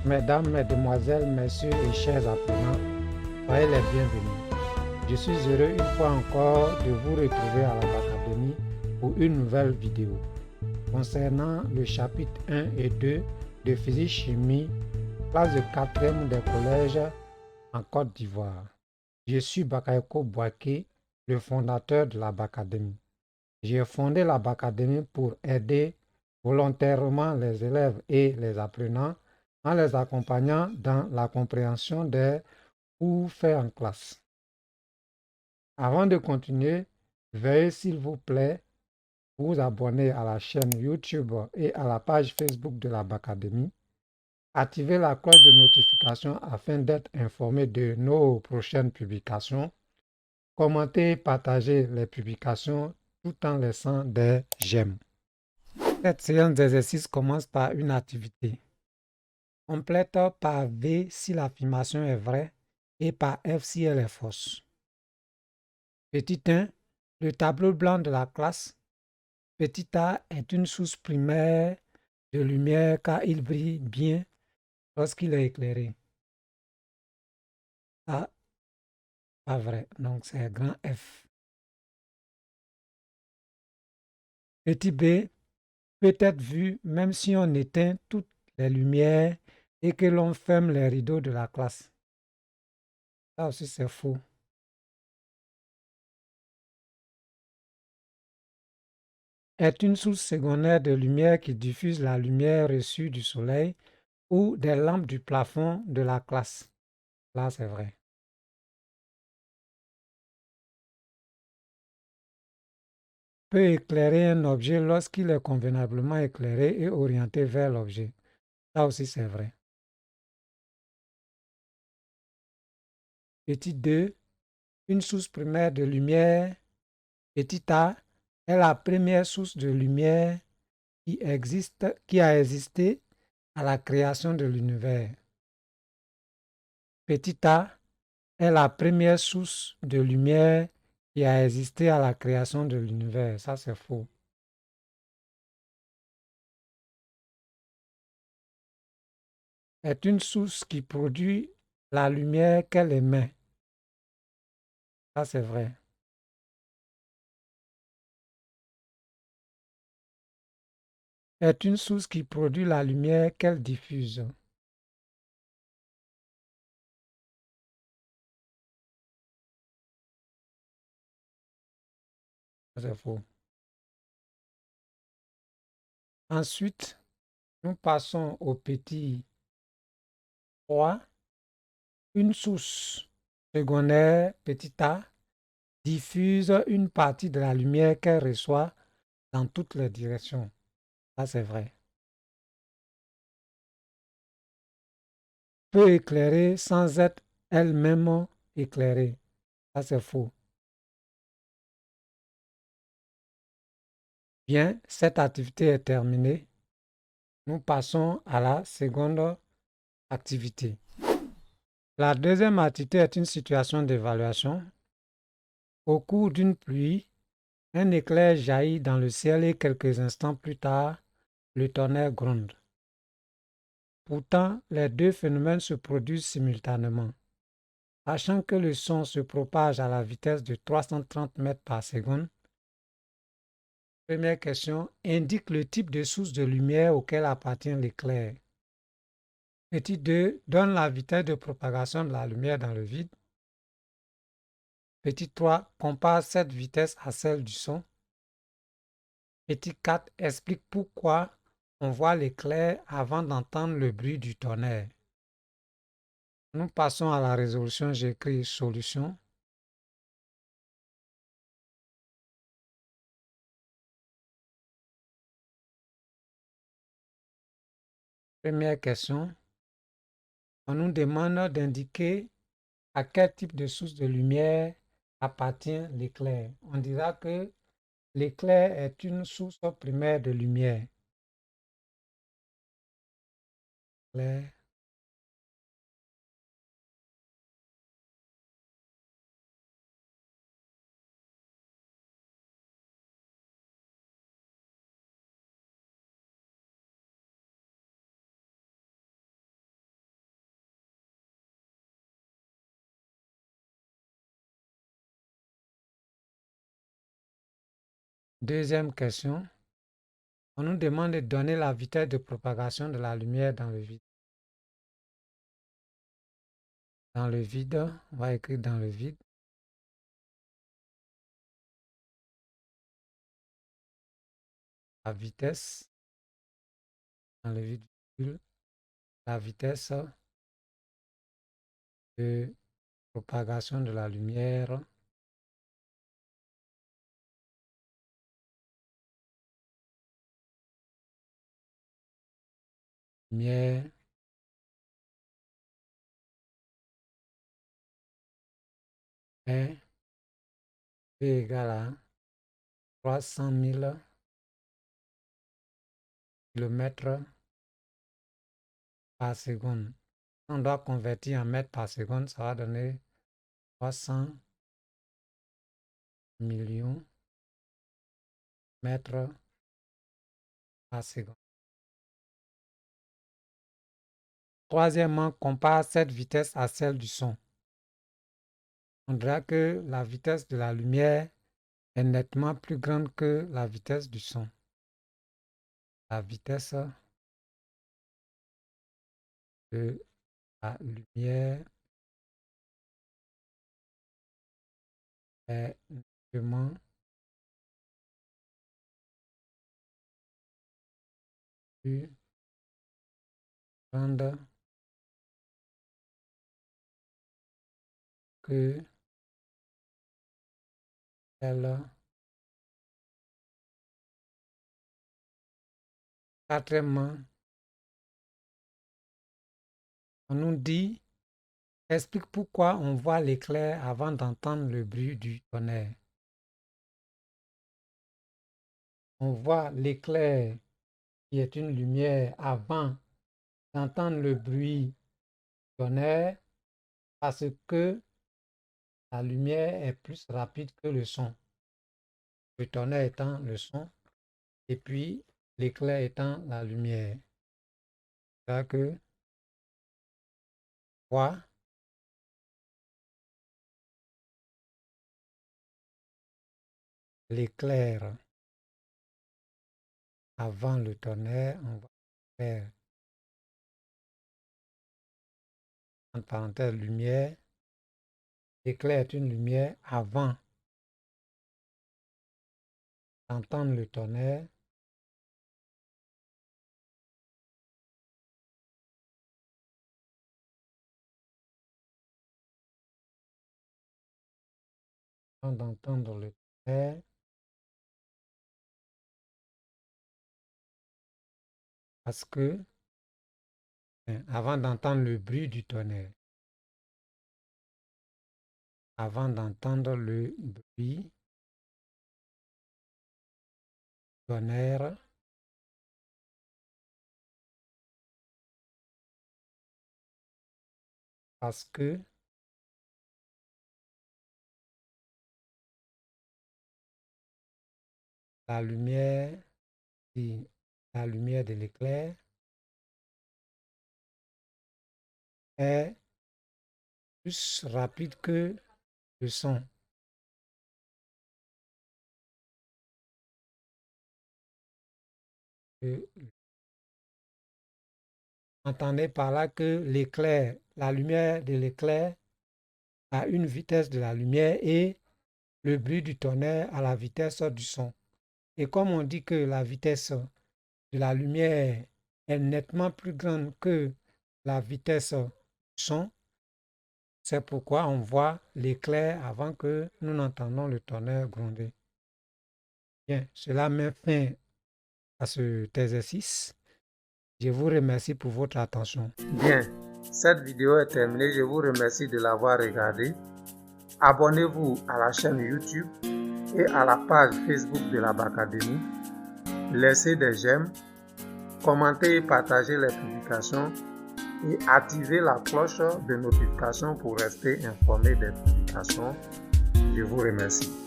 Mesdames, Mesdemoiselles, Messieurs et chers apprenants, soyez les bienvenus. Je suis heureux une fois encore de vous retrouver à la Bacadémie pour une nouvelle vidéo concernant le chapitre 1 et 2 de physique-chimie, classe de 4e des collèges en Côte d'Ivoire. Je suis Bakayoko Bouaké, le fondateur de la Bacadémie. J'ai fondé la Bacadémie pour aider volontairement les élèves et les apprenants en les accompagnant dans la compréhension des cours faits en classe. Avant de continuer, veuillez s'il vous plaît vous abonner à la chaîne YouTube et à la page Facebook de la Bacadémie. Activez la cloche de notification afin d'être informé de nos prochaines publications. Commentez et partagez les publications tout en laissant des j'aime. Cette séance d'exercice commence par une activité. Complète par V si l'affirmation est vraie et par F si elle est fausse. Petit 1. Le tableau blanc de la classe. Petit a est une source primaire de lumière car il brille bien lorsqu'il est éclairé. Ça, pas vrai. Donc c'est grand F. Petit b peut être vu même si on éteint toutes les lumières et que l'on ferme les rideaux de la classe. Ça aussi c'est faux. Est une source secondaire de lumière qui diffuse la lumière reçue du soleil ou des lampes du plafond de la classe. Là, c'est vrai. Peut éclairer un objet lorsqu'il est convenablement éclairé et orienté vers l'objet. Ça aussi, c'est vrai. Petit 2. Une source primaire de lumière, petit a, est la première source de lumière qui a existé à la création de l'univers. Petit a est la première source de lumière qui a existé à la création de l'univers. Ça, c'est faux. Est une source qui produit la lumière qu'elle émet. Ça, c'est vrai. Est une source qui produit la lumière qu'elle diffuse. Ça, c'est faux. Ensuite, nous passons au petit 3. Une source secondaire, petit a, diffuse une partie de la lumière qu'elle reçoit dans toutes les directions. Ça, c'est vrai. Peut éclairer sans être elle-même éclairée. Ça, c'est faux. Bien, cette activité est terminée. Nous passons à la seconde activité. La deuxième activité est une situation d'évaluation. Au cours d'une pluie, un éclair jaillit dans le ciel et quelques instants plus tard, le tonnerre gronde. Pourtant, les deux phénomènes se produisent simultanément. Sachant que le son se propage à la vitesse de 330 mètres par seconde, première question, indique le type de source de lumière auquel appartient l'éclair. Petit 2, donne la vitesse de propagation de la lumière dans le vide. Petit 3, compare cette vitesse à celle du son. Petit 4, explique pourquoi on voit l'éclair avant d'entendre le bruit du tonnerre. Nous passons à la résolution, j'écris solution. Première question, on nous demande d'indiquer à quel type de source de lumière appartient l'éclair. On dira que l'éclair est une source primaire de lumière. L'éclair Deuxième question. On nous demande de donner la vitesse de propagation de la lumière dans le vide. Dans le vide, on va écrire dans le vide. La vitesse, dans le vide, la vitesse de propagation de la lumière est égal à 300 000 km par seconde. On doit convertir en mètres par seconde, ça va donner 300 millions mètres par seconde. Troisièmement, compare cette vitesse à celle du son. On dira que la vitesse de la lumière est nettement plus grande que la vitesse du son. La vitesse de la lumière est nettement plus grande que celle. Quatrièmement, on nous dit, explique pourquoi on voit l'éclair avant d'entendre le bruit du tonnerre. On voit l'éclair qui est une lumière avant d'entendre le bruit du tonnerre parce que la lumière est plus rapide que le son. Le tonnerre étant le son et puis l'éclair étant la lumière. C'est-à-dire que voit l'éclair avant le tonnerre, on va faire entre parenthèses lumière. L'éclair est une lumière avant d'entendre le tonnerre. D'entendre le tonnerre. Parce que, avant d'entendre le bruit du tonnerre, avant d'entendre le bruit du tonnerre, parce que la lumière de l'éclair est plus rapide que le son. Entendez par là que l'éclair, la lumière de l'éclair a une vitesse de la lumière et le bruit du tonnerre à la vitesse du son. Et comme on dit que la vitesse de la lumière est nettement plus grande que la vitesse du son, c'est pourquoi on voit l'éclair avant que nous n'entendons le tonnerre gronder. Bien, cela met fin à cet exercice. Je vous remercie pour votre attention. Bien, cette vidéo est terminée. Je vous remercie de l'avoir regardée. Abonnez-vous à la chaîne YouTube et à la page Facebook de la Bacadémie. Laissez des j'aime, commentez et partagez les publications et activez la cloche de notification pour rester informé des publications. Je vous remercie.